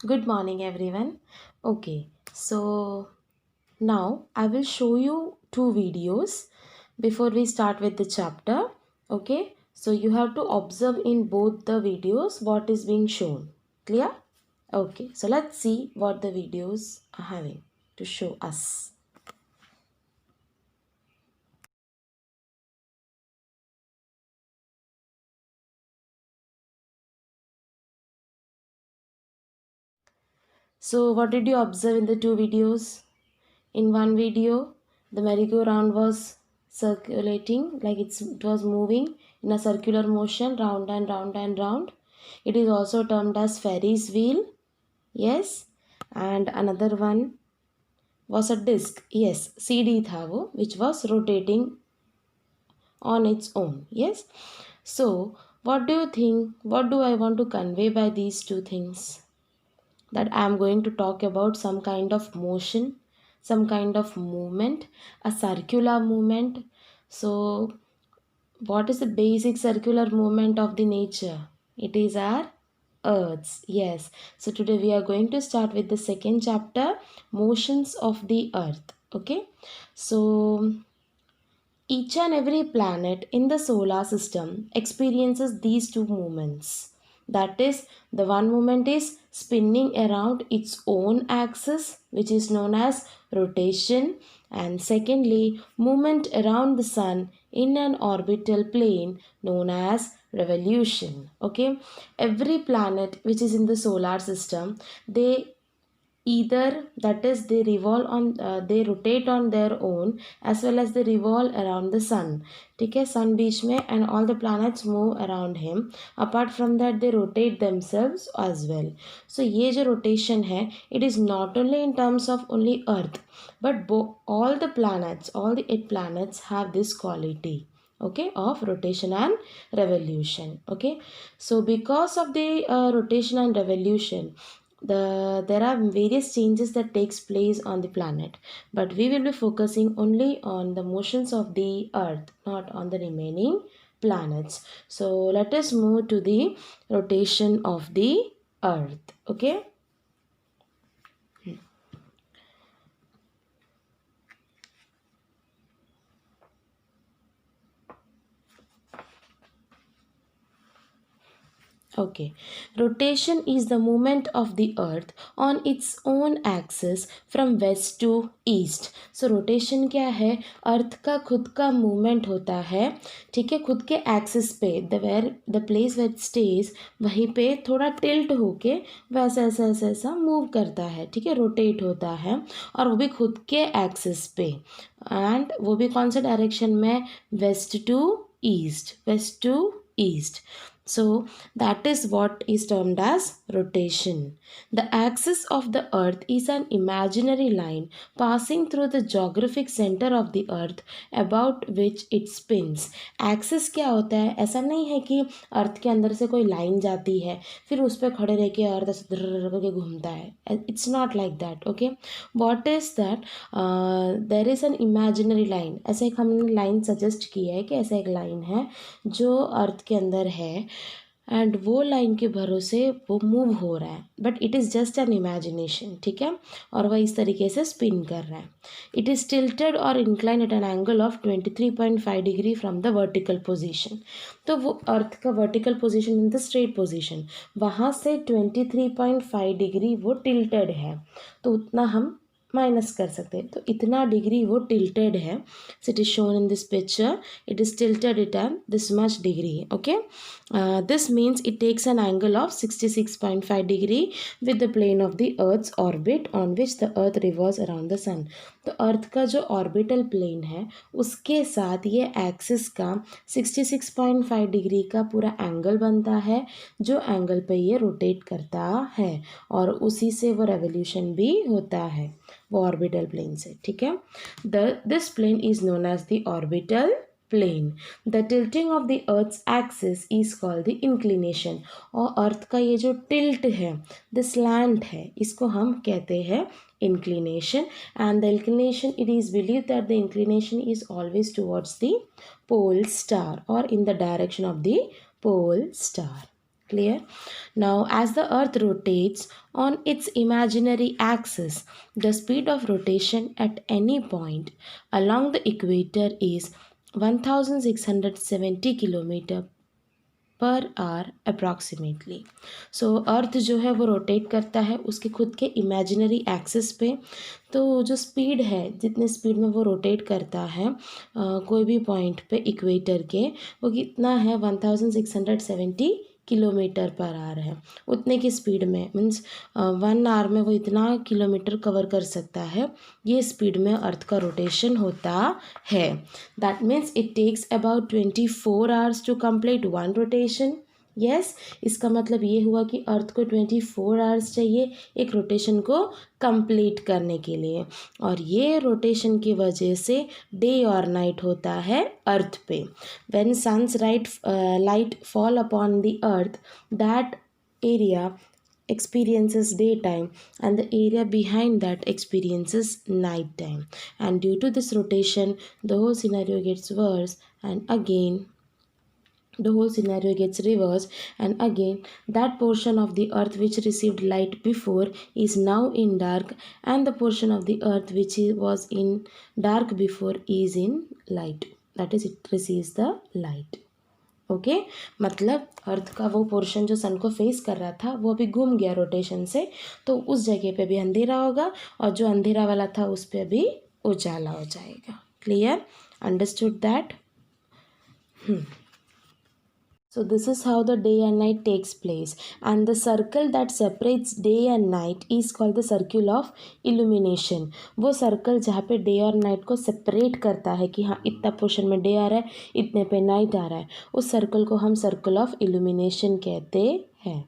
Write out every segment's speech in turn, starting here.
Good morning, everyone. Okay, so now I will show you two videos before we start with the chapter. Okay, so you have to observe in both the videos what is being shown. Clear? Okay, so let's see what the videos are having to show us. So, what did you observe in the two videos? In one video, the merry-go-round was circulating, like it was moving in a circular motion, round and round and round. It is also termed as Ferris wheel. Yes. And another one was a disc. Yes, CD था वो, which was rotating on its own. Yes. So, what do you think? What do I want to convey by these two things? That I am going to talk about some kind of motion, some kind of movement, a circular movement. So, what is the basic circular movement of the nature? It is our Earth's. Yes. So, today we are going to start with the second chapter, motions of the Earth. Okay. So, each and every planet in the solar system experiences these two movements. That is, the one movement is spinning around its own axis, which is known as rotation, and secondly, movement around the sun in an orbital plane known as revolution. Okay, every planet which is in the solar system, they either that is they rotate on their own as well as they revolve around the sun. ठीक है, sun बीच में and all the planets move around him. Apart from that they rotate themselves as well. So ये जो rotation है, it is not only in terms of only earth, but all the planets, all the 8 planets have this quality, okay, of rotation and revolution. Okay, so because of the rotation and revolution, there are various changes that takes place on the planet, but we will be focusing only on the motions of the earth, not on the remaining planets. So let us move to the rotation of the earth. Okay. Okay, rotation is the movement of the earth on its own axis from west to east. So rotation क्या है? अर्थ का खुद का movement होता है, ठीक है, खुद के एक्सिस पे, द प्लेस वेयर स्टेज, वहीं पे थोड़ा टिल्ट होके वैसा ऐसा ऐसा ऐसा मूव करता है, ठीक है, रोटेट होता है, और वो भी खुद के एक्सिस पे, एंड वो भी कौन से डायरेक्शन में? West to east, west to east. So that is what is termed as rotation. The axis of the earth is an imaginary line passing through the geographic center of the earth about which it spins. Axis क्या होता है? ऐसा नहीं है कि अर्थ के अंदर से कोई लाइन जाती है फिर उस पर खड़े रह के अर्थ ऐसे करके घूमता है. It's not like that. Okay, what is that? There is an imaginary line. ऐसे एक हमने लाइन सजेस्ट किया है कि ऐसा एक लाइन है जो अर्थ के अंदर है एंड वो लाइन के भरोसे वो मूव हो रहा है, but it is just an imagination. ठीक है, और वह इस तरीके से स्पिन कर रहा है. इट इज़ टिल्टेड और incline at an angle of 23.5 degree from the vertical position. तो वो अर्थ का vertical position in the straight position, वहाँ से 23.5 डिग्री वो टिल्टेड है, तो उतना हम माइनस कर सकते हैं. तो इतना डिग्री वो टिल्टेड है. So it is shown in this picture, it is tilted it at this much degree. Okay, this means it takes an angle of 66.5 degree with the plane of the earth's orbit on which the earth revolves around the sun. तो अर्थ का जो orbital plane है उसके साथ ये axis का 66.5 degree का पूरा एंगल बनता है, जो एंगल पे ये रोटेट करता है, और उसी से वो रेवोल्यूशन भी होता है वो ऑर्बिटल प्लेन से. ठीक है, this plane is known as the orbital plane. The tilting of the earth's axis is called the inclination. और अर्थ का ये जो टिल्ट है, the slant है, इसको हम कहते हैं inclination. And the inclination, it is believed that the inclination is always towards the pole star or in the direction of the pole star. Clear? Now, as the earth rotates on its imaginary axis, the speed of rotation at any point along the equator is 1670 kilometre पर hour approximately. So earth जो है वो rotate करता है उसके खुद के imaginary axis पे. तो जो स्पीड है, जितने स्पीड में वो रोटेट करता है कोई भी पॉइंट पे इक्वेटर के, वो कितना है 1670 किलोमीटर पर आवर है. उतने की स्पीड में मीन्स 1 आवर में वो इतना किलोमीटर कवर कर सकता है. ये स्पीड में अर्थ का रोटेशन होता है. That means it takes about 24 hours to complete one rotation. Yes, इसका मतलब ये हुआ कि अर्थ को 24 आवर्स चाहिए एक रोटेशन को कंप्लीट करने के लिए. और ये रोटेशन की वजह से डे और नाइट होता है अर्थ पे. When sun's light fall upon the earth, that area experiences daytime and the area behind that experiences nighttime. And due to this rotation, the whole scenario gets worse, and again the whole scenario gets reversed, and again that portion of the earth which received light before is now in dark, and the portion of the earth which was in dark before is in light. That is, it receives the light. Okay मतलब अर्थ का वो portion जो सन को face कर रहा था वो अभी घूम गया रोटेशन से, तो उस जगह पे भी अंधेरा होगा और जो अंधेरा वाला था उस पर भी उजाला हो जाएगा. Clear? Understood that? So this is how the day and night takes place, and the circle that separates day and night is called the circle of illumination. वो सर्कल जहाँ पे डे और नाइट को सेपरेट करता है कि हाँ इतना पोर्शन में डे आ रहा है इतने पे नाइट आ रहा है, उस सर्कल को हम सर्कल ऑफ इल्यूमिनेशन कहते हैं.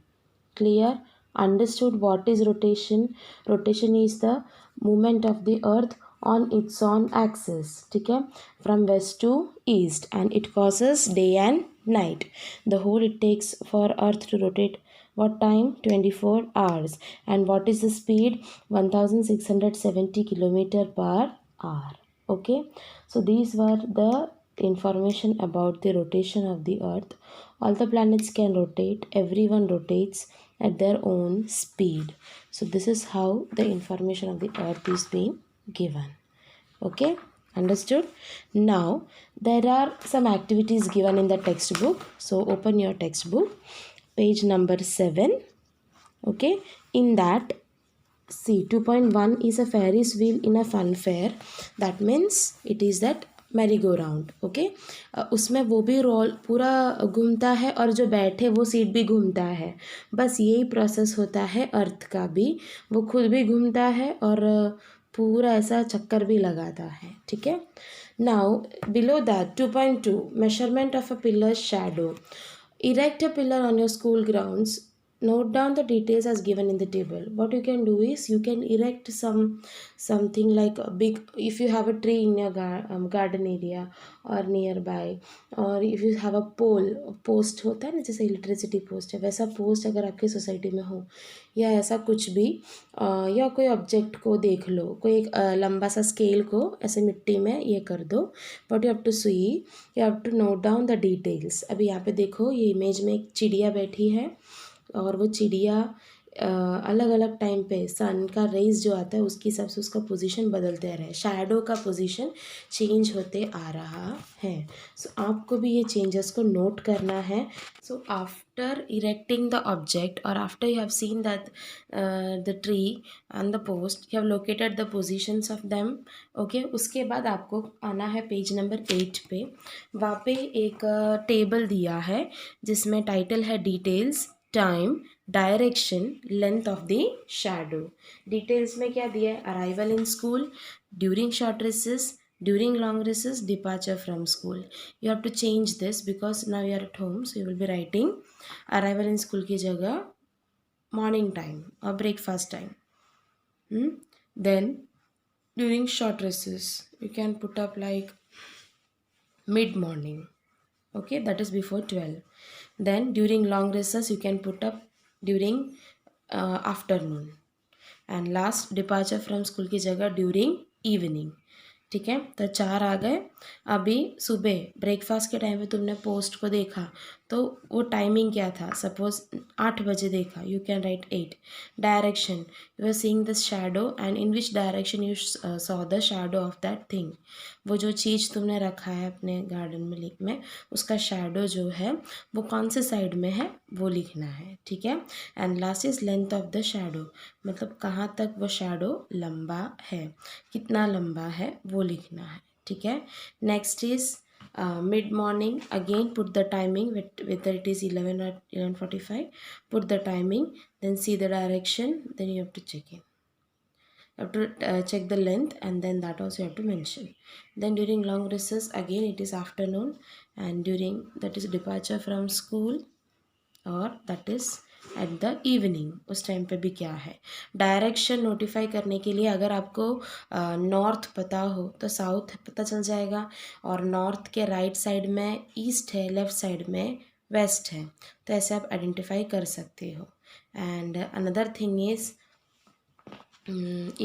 Clear? Understood what is rotation? Rotation is the movement of the earth on its own axis, ठीक है, from west to east, and it causes day and night. The whole it takes for earth to rotate what time? 24 hours. And what is the speed? 1670 kilometer per hour. Okay, so these were the information about the rotation of the earth. All the planets can rotate, everyone rotates at their own speed. So this is how the information of the earth is being given. Okay, understood? Now there are some activities given in the textbook. So open your textbook, page number 7. Okay, in that, see, 2.1 is a Ferris wheel in a fun fair. That means it is that merry go round. Okay, उसमें वो भी role पूरा घूमता है और जो बैठे वो सीट भी घूमता है. बस यही प्रोसेस होता है अर्थ का भी. वो खुद भी घूमता है और पूरा ऐसा चक्कर भी लगाता है. ठीक है. Now below that 2.2 measurement of a pillar shadow. Erect a pillar on your school grounds. Note down the details as given in the table. What you can do is you can erect something like a big, if you have a tree in your garden area or nearby, or if you have a post होता है ना, जैसे electricity post है, वैसा post अगर आपकी society में हो या ऐसा कुछ भी, या कोई ऑब्जेक्ट को देख लो, कोई एक लंबा सा स्केल को ऐसे मिट्टी में ये कर दो. But you have to see, you have to note down the details. अभी यहाँ पे देखो, ये इमेज में एक चिड़िया बैठी है और वो चिड़िया अलग अलग टाइम पे सन का रेज जो आता है उसके हिसाब से उसका पोजीशन बदलते आ रहा है. शैडो का पोजीशन चेंज होते आ रहा है. सो आपको भी ये चेंजेस को नोट करना है. So after erecting the object और after you have seen that the tree and the post, you have located the positions of them. Okay, उसके बाद आपको आना है पेज नंबर 8 पे. वहाँ पे एक टेबल दिया है जिसमें टाइटल है details, time, direction, length of the shadow. Details में क्या दिया है? Arrival in school, during short recess, during long recess, departure from school. You have to change this because now you are at home, so you will be writing arrival in school की जगह morning time और breakfast time. Then during short recess you can put up like mid morning. Okay, that is before 12. Then during long recess you can put up during afternoon. And last departure from school की जगह during evening. ठीक है, तो 4 आ गए. अभी सुबह breakfast के time पे तुमने पोस्ट को देखा तो वो टाइमिंग क्या था, सपोज 8 बजे देखा, you can write 8. Direction, you are seeing the shadow and in which direction you saw the shadow of that thing. वो जो चीज़ तुमने रखा है अपने गार्डन में लिख में, उसका शैडो जो है वो कौन से साइड में है वो लिखना है, ठीक है. And last is length of the shadow, मतलब कहाँ तक वो शैडो लंबा है, कितना लंबा है वो लिखना है, ठीक है. Next is mid morning, again put the timing whether it is 11 or 11:45, put the timing, then see the direction, then you have to check in, you have to check the length, and then that also you have to mention. Then during long recess, again it is afternoon, and during that is departure from school, और that is at the evening, उस time पे भी क्या है. Direction notify करने के लिए अगर आपको नॉर्थ पता हो तो साउथ पता चल जाएगा, और नॉर्थ के राइट साइड में ईस्ट है, लेफ्ट साइड में वेस्ट है, तो ऐसे आप आइडेंटिफाई कर सकते हो. And another thing is,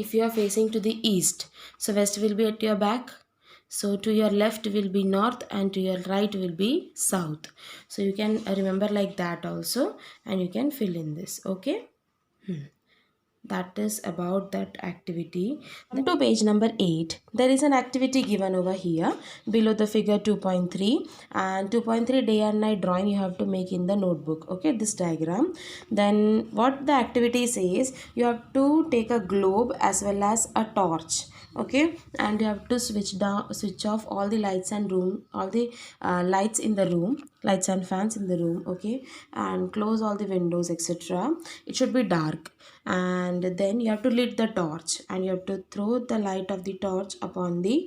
if you are facing to the east, so west will be at your back, so to your left will be north and to your right will be south. So you can remember like that also, and you can fill in this. Okay, that is about that activity. Come to page number 8. There is an activity given over here below the figure 2.3, and 2.3 day and night drawing you have to make in the notebook. Okay, this diagram. Then what the activity says, you have to take a globe as well as a torch. Okay, and you have to switch off all the lights and room, all the lights in the room, lights and fans in the room. Okay, and close all the windows, etc. It should be dark, and then you have to lit the torch, and you have to throw the light of the torch upon the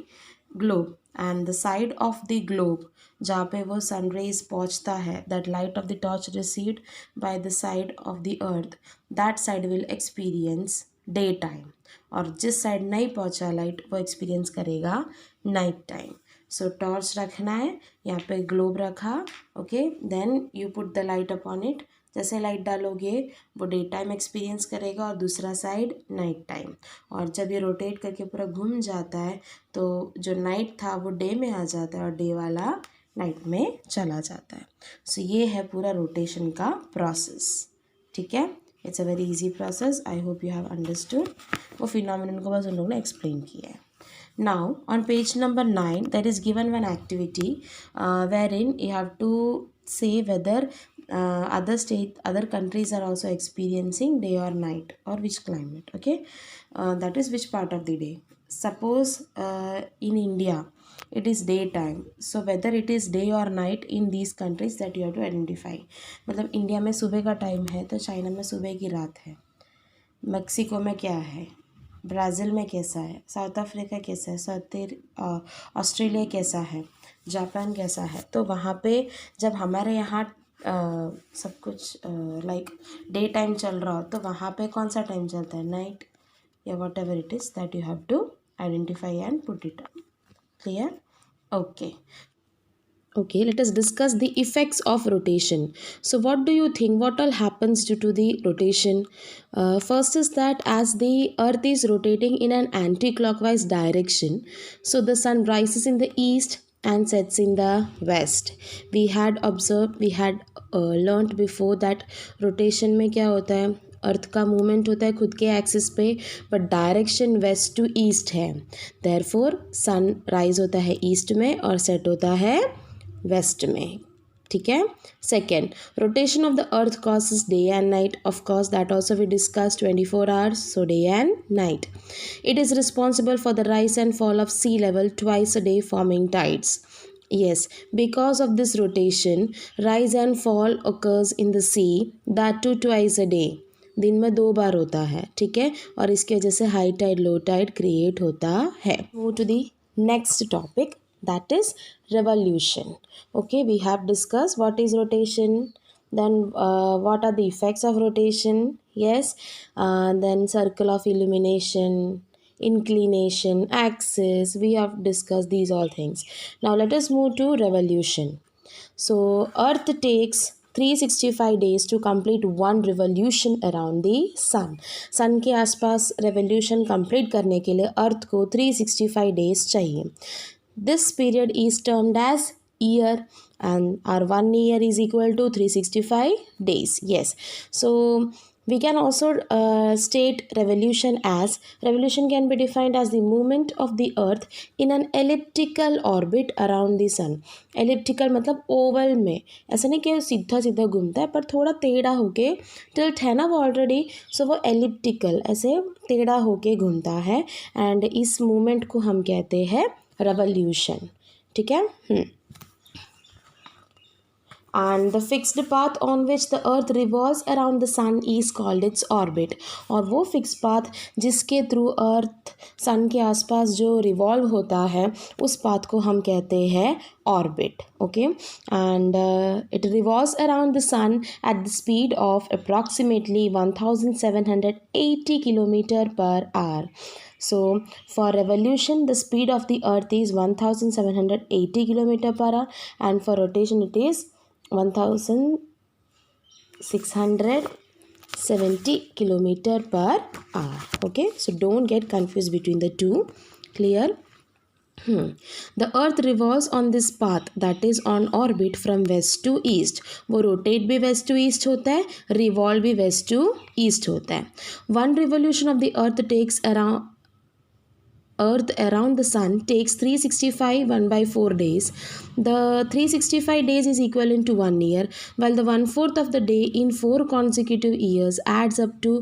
globe, and the side of the globe जहाँ पे वो sun rays पहुँचता है, that light of the torch received by the side of the earth, that side will experience day time, और जिस side नहीं पहुँचा light वो एक्सपीरियंस करेगा नाइट टाइम. सो टॉर्च रखना है, यहाँ पे ग्लोब रखा. Okay, then you put the light upon it. जैसे लाइट डालोगे वो डे टाइम एक्सपीरियंस करेगा और दूसरा साइड नाइट टाइम. और जब ये रोटेट करके पूरा घूम जाता है तो जो नाइट था वो डे में आ जाता है और डे वाला नाइट में चला जाता है. सो ये है पूरा रोटेशन का प्रोसेस, ठीक है. It's a very easy process. I hope you have understood. वो फिनोमिनन को बस उन लोगों ने एक्सप्लेन किया है. Now on page number 9 there is given one activity wherein you have to say whether other countries are also experiencing day or night, or which climate. Okay, that is which part of the day. Suppose in India it is daytime, so whether it is day or night in these countries that you have to identify. मतलब India में सुबह का time है तो China में सुबह की रात है, मेक्सिको में क्या है, ब्राज़ील में कैसा है, साउथ अफ्रीका कैसा है, ऑस्ट्रेलिया कैसा है, जापान कैसा है. तो वहाँ पे जब हमारे यहाँ सब कुछ लाइक डे टाइम चल रहा हो तो वहाँ पे कौन सा टाइम चलता है, नाइट या whatever it is, that you have to identify and put it up. Clear? Okay. Okay, let us discuss the effects of rotation. So what do you think, what all happens due to the rotation? First is that as the earth is rotating in an anti-clockwise direction, so the sun rises in the east and sets in the west. We had learnt before that rotation में क्या होता है, अर्थ का movement होता है खुद के axis पे, but direction west to east है. देयरफॉर सन राइज होता है ईस्ट में और सेट होता है वेस्ट में, ठीक है. Second, rotation of the earth causes day and night. Of course that also we discuss 24 hours, so day and night. It is responsible for the rise and fall of sea level twice a day, forming tides. Yes, because of this rotation, rise and fall occurs in the sea, that too twice a day. दिन में 2 बार होता है, ठीक है, और इसकी वजह से high tide low tide create होता है. Move to the next topic, that is revolution. Okay, we have discussed what is rotation, then what are the effects of rotation. Yes, then circle of illumination, inclination, axis, we have discussed these all things. Now let us move to revolution. So earth takes 365 days to complete one revolution around the sun. sun के आसपास revolution complete करने के लिए अर्थ को 365 days चाहिए. This period is termed as year, and our 1 year is equal to 365 days. Yes, so we can also state revolution can be defined as the movement of the earth in an elliptical orbit around the sun. elliptical मतलब Oval में, ऐसा नहीं कि सीधा सीधा घूमता है पर थोड़ा टेढ़ा होके, टिल्ट है ना वो ऑलरेडी, सो वो एलिप्टिकल ऐसे टेढ़ा होके घूमता है, एंड इस मूवमेंट को हम कहते हैं revolution. ठीक है. And the fixed path on which the earth revolves around the sun is called its orbit. और वो fixed path जिसके थ्रू अर्थ सन के आसपास जो रिवॉल्व होता है उस पाथ को हम कहते हैं orbit. Okay, and it revolves around the sun at the speed of approximately 1780 km/h. So for revolution the speed of the earth is 1780 km/h, and for rotation it is 1670 km/h. Okay, so don't get confused between the two. Clear? The earth revolves on this path, that is on orbit from west to east. वो rotate भी west to east होता है, revolve भी west to east होता है. One revolution of the earth around the sun takes 365 1/4 days. The 365 days is equivalent to 1 year, while the 1/4 of the day in 4 consecutive years adds up to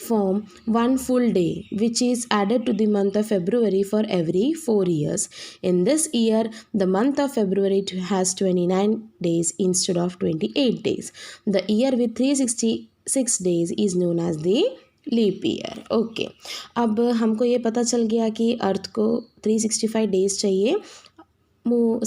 form 1 full day, which is added to the month of February for every 4 years. In this year, the month of February has 29 days instead of 28 days. The year with 366 days is known as the leap year. Okay, अब हमको ये पता चल गया कि अर्थ को 365 days चाहिए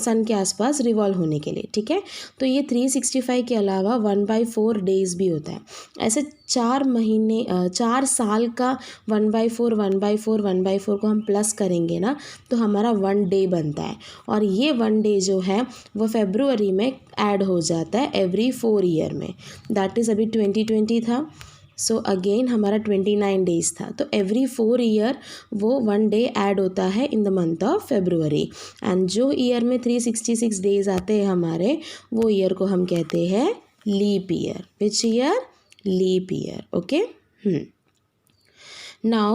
सन के आसपास रिवॉल्व होने के लिए. ठीक है, तो ये 365 के अलावा 1/4 डेज़ भी होता है. ऐसे 4 साल का 1/4 1/4 1/4 को हम प्लस करेंगे ना तो हमारा 1 डे बनता है, और ये 1 डे जो है वो फेब्रुवरी में ऐड हो जाता है एवरी 4 ईयर में. दैट इज़ अभी 2020 था, सो अगेन हमारा 29 डेज़ था, तो एवरी 4 ईयर वो 1 डे ऐड होता है in the month of February. And जो ईयर में 366 डेज़ आते हैं हमारे, वो ईयर को हम कहते हैं leap year. Which year? Leap year. Okay. Now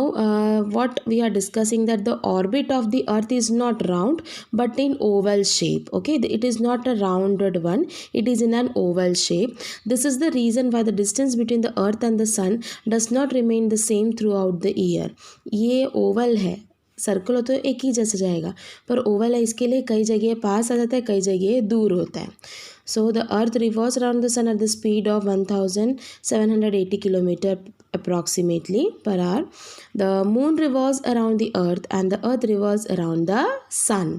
what we are discussing, that the orbit of the earth is not round but in oval shape. Okay, it is not a rounded one, it is in an oval shape. This is the reason why the distance between the earth and the sun does not remain the same throughout the year. ये oval है, circle हो तो एक ही जैसा जाएगा, पर Oval है इसके लिए कई जगह पास आ जाता है, कई जगह दूर होता है. So the earth revolves around the sun at the speed of 1780 km approximately per hour. The moon revolves around the earth and the earth revolves around the sun.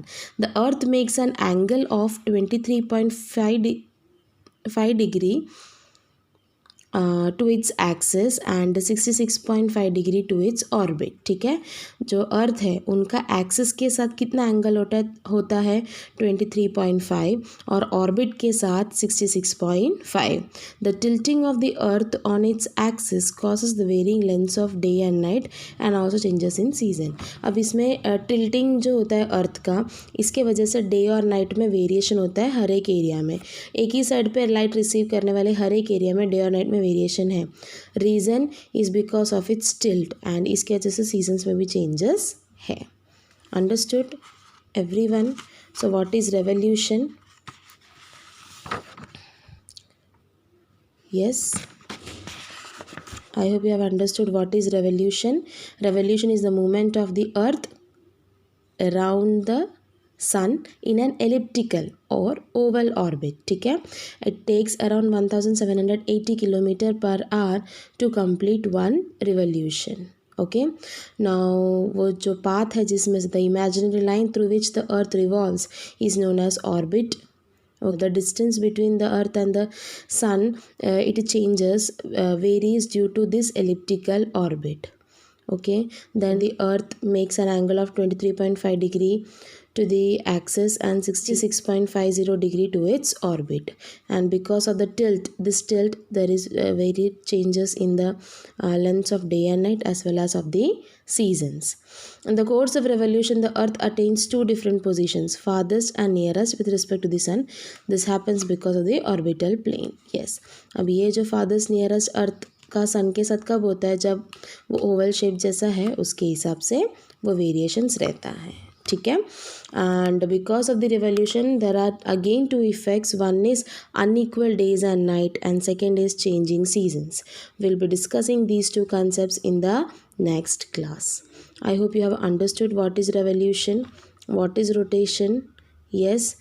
The earth makes an angle of 23.5 degree to its axis and 66.5 degree to its orbit. ठीक है, जो अर्थ है उनका axis के साथ कितना angle होता है 23.5, और ऑर्बिट के साथ 66.5. The tilting of the earth on its axis causes the varying lengths of day and night and also changes in season. अब इसमें टिल्टिंग जो होता है अर्थ का, इसके वजह से डे और नाइट में वेरिएशन होता है हर एक एरिया में. एक ही साइड पर लाइट रिसीव करने वाले हर एक एरिया में डे और नाइट में वेरिएशन है. Reason is because of its tilt, and इसके वजह से सीजन्स में भी चेंजेस है. Understood everyone? So what is revolution? Yes, I hope you have understood what is revolution. Revolution is the movement of the earth around the sun in an elliptical or oval orbit. ठीक है, it takes around 1780 km/h to complete one revolution. Okay, now वो जो path है जिसमें से the imaginary line through which the earth revolves is known as orbit. The distance between the earth and the sun it changes, varies due to this elliptical orbit. Okay, then the earth makes an angle of 23.5 degree to the axis and 66.50 degree to its orbit. And because of the tilt, this tilt, there is varied changes in the lengths of day and night as well as of the seasons. In the course of revolution, the earth attains two different positions, farthest and nearest with respect to the sun. This happens because of the orbital plane. Yes, अब ये जो farthest nearest earth का सन के साथ कब होता है, जब वो ओवल शेप जैसा है उसके हिसाब से वो वेरिएशंस रहता है, ठीक है. And because of the revolution there are again two effects. One is unequal days and night and second is changing seasons. Will be discussing these two concepts in the next class. I hope you have understood what is revolution, what is rotation. Yes,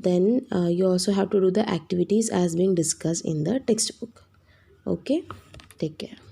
then you also have to do the activities as being discussed in the textbook. Okay, take care.